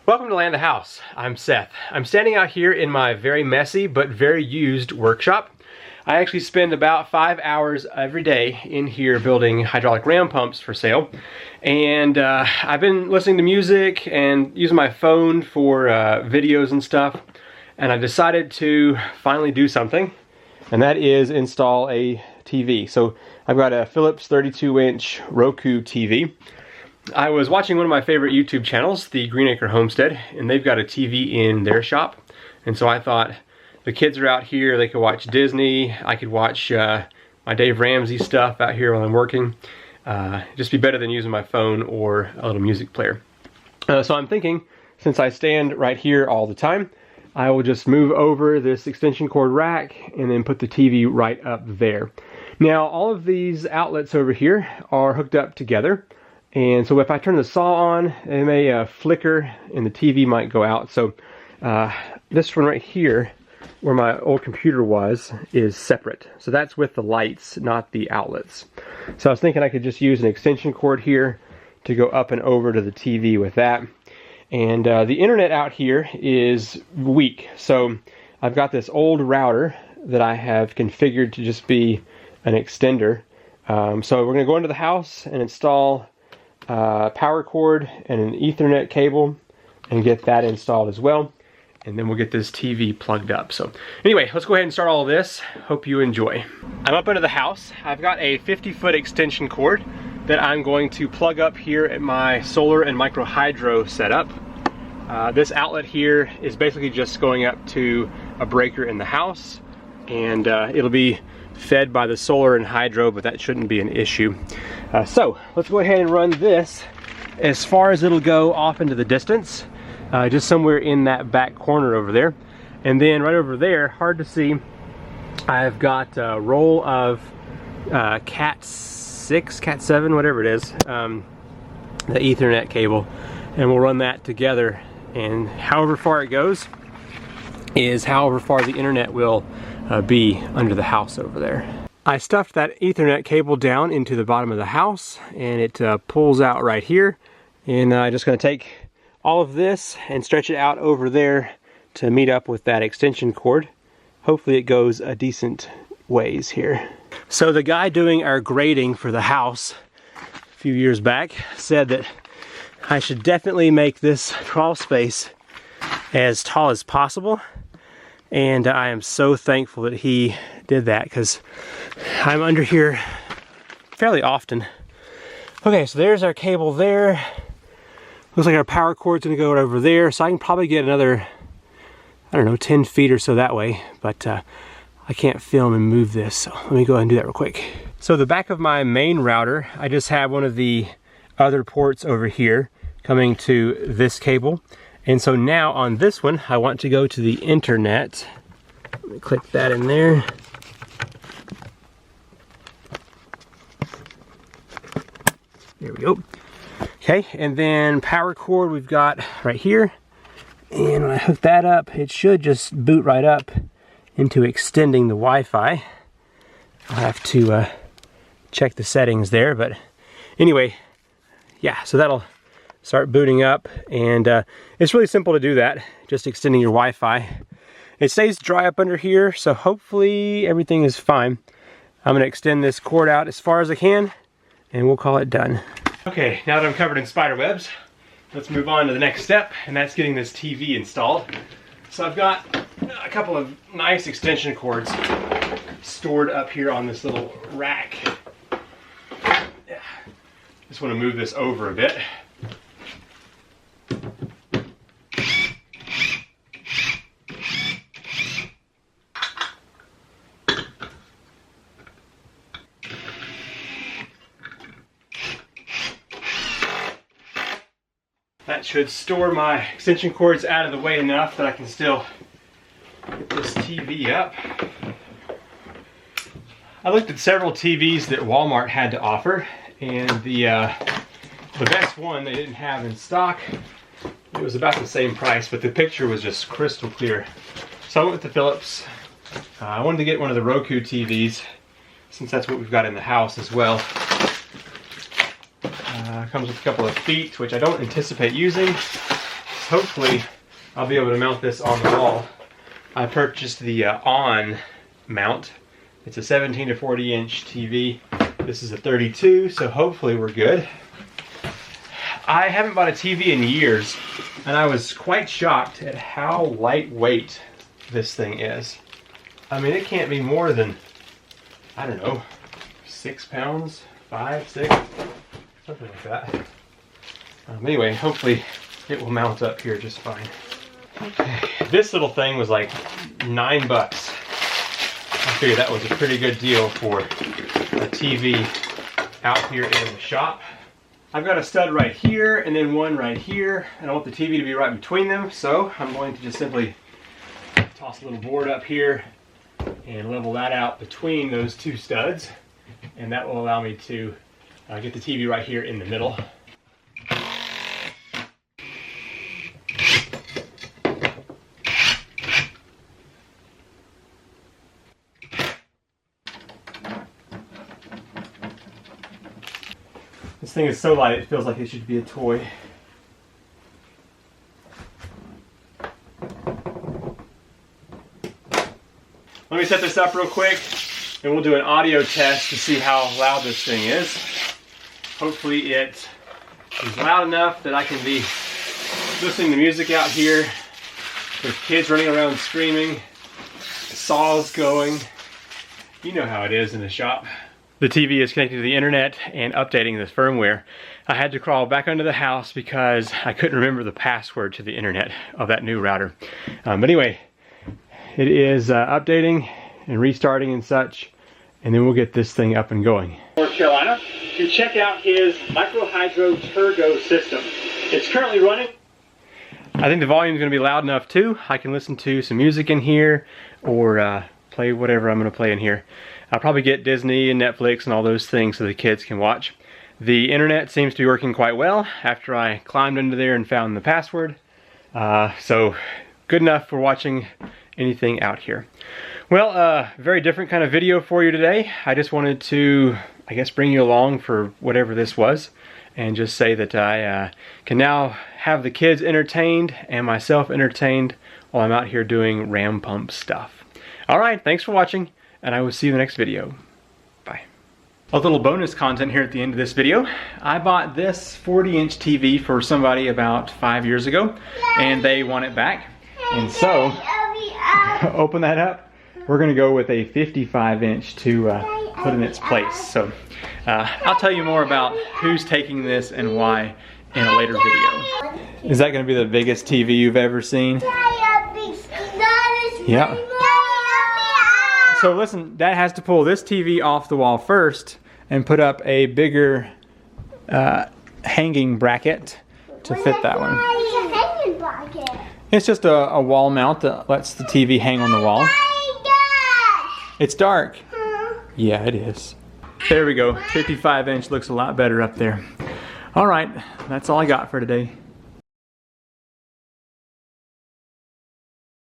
Welcome to Land the House. I'm Seth. I'm standing out here in my very messy but very used workshop. I actually spend about 5 hours every day in here building hydraulic ram pumps for sale. And I've been listening to music and using my phone for videos and stuff. And I decided to finally do something, and that is install a TV. So I've got a Phillips 32-inch Roku TV. I was watching one of my favorite YouTube channels, the Green Acre Homestead, and they've got a TV in their shop. And so I thought, the kids are out here, they could watch Disney, I could watch my Dave Ramsey stuff out here while I'm working. Just be better than using my phone or a little music player. So I'm thinking, since I stand right here all the time, I will just move over this extension cord rack and then put the TV right up there. Now, all of these outlets over here are hooked up together. And so if I turn the saw on, it may flicker and the TV might go out. So this one right here, where my old computer was, is separate. So that's with the lights, not the outlets. So I was thinking I could just use an extension cord here to go up and over to the TV with that. And the internet out here is weak. So I've got this old router that I have configured to just be an extender. So we're going to go into the house and install power cord and an Ethernet cable and get that installed as well, and then we'll get this TV plugged up. So anyway, let's go ahead and start all of this. Hope you enjoy. I'm up into the house. I've got a 50-foot extension cord that I'm going to plug up here at my solar and micro hydro setup. This outlet here is basically just going up to a breaker in the house, and it'll be fed by the solar and hydro, but that shouldn't be an issue. So let's go ahead and run this as far as it'll go off into the distance, just somewhere in that back corner over there. And then right over there, hard to see, I've got a roll of Cat 6, Cat 7, whatever it is, the Ethernet cable, and we'll run that together, and however far it goes is however far the internet will be under the house over there. I stuffed that Ethernet cable down into the bottom of the house, and it pulls out right here. And I'm just going to take all of this and stretch it out over there to meet up with that extension cord. Hopefully it goes a decent ways here. So the guy doing our grading for the house a few years back said that I should definitely make this crawl space as tall as possible. And I am so thankful that he did that, because I'm under here fairly often. Okay, so there's our cable there. Looks like our power cord's gonna go over there, so I can probably get another, I don't know, 10 feet or so that way, but I can't film and move this, so let me go ahead and do that real quick. So the back of my main router, I just have one of the other ports over here coming to this cable. And so now on this one, I want to go to the internet. Let me click that in there. There we go. Okay, and then power cord we've got right here. And when I hook that up, it should just boot right up into extending the Wi-Fi. I'll have to check the settings there, but anyway, yeah, so that'll start booting up, and it's really simple to do that, just extending your Wi-Fi. It stays dry up under here, so hopefully everything is fine. I'm going to extend this cord out as far as I can, and we'll call it done. Okay, now that I'm covered in spider webs, let's move on to the next step, and that's getting this TV installed. So I've got a couple of nice extension cords stored up here on this little rack. Yeah. Just want to move this over a bit. That should store my extension cords out of the way enough that I can still get this TV up. I looked at several TVs that Walmart had to offer, and the best one they didn't have in stock. It was about the same price, but the picture was just crystal clear. So I went with the Phillips. I wanted to get one of the Roku TVs, since that's what we've got in the house as well. Comes with a couple of feet, which I don't anticipate using. hopefully I'll be able to mount this on the wall. I purchased the On mount. It's a 17 to 40 inch TV. This is a 32, so hopefully we're good. I haven't bought a TV in years, and I was quite shocked at how lightweight this thing is. I mean, it can't be more than, I don't know, 6 pounds, 5, 6, something like that. Anyway, hopefully it will mount up here just fine. Okay. This little thing was like $9. I figured that was a pretty good deal for a TV out here in the shop. I've got a stud right here and then one right here, and I want the TV to be right between them, so I'm going to just simply toss a little board up here and level that out between those two studs, and that will allow me to get the TV right here in the middle. This thing is so light, it feels like it should be a toy. Let me set this up real quick, and we'll do an audio test to see how loud this thing is. Hopefully it is loud enough that I can be listening to music out here with kids running around screaming, saws going. You know how it is in the shop. The TV is connected to the internet and updating the firmware. I had to crawl back under the house because I couldn't remember the password to the internet of that new router. But anyway, it is updating and restarting and such, and then we'll get this thing up and going. North Carolina, to check out his micro hydro turbo system. It's currently running. I think the volume is going to be loud enough too. I can listen to some music in here or play whatever I'm going to play in here. I'll probably get Disney and Netflix and all those things so the kids can watch. The internet seems to be working quite well after I climbed into there and found the password. So good enough for watching anything out here. Well, very different kind of video for you today. I just wanted to, I guess, bring you along for whatever this was and just say that I can now have the kids entertained and myself entertained while I'm out here doing ram pump stuff. All right, thanks for watching, and I will see you in the next video. Bye. A little bonus content here at the end of this video. I bought this 40-inch TV for somebody about 5 years ago, and they want it back. And so, open that up. We're gonna go with a 55-inch to put in its place. So, I'll tell you more about who's taking this and why in a later video. Is that gonna be the biggest TV you've ever seen? Yeah. So listen, Dad has to pull this TV off the wall first and put up a bigger hanging bracket to fit that one. It's just a wall mount that lets the TV hang on the wall. It's dark. Yeah, it is. There we go. 55-inch looks a lot better up there. All right, that's all I got for today.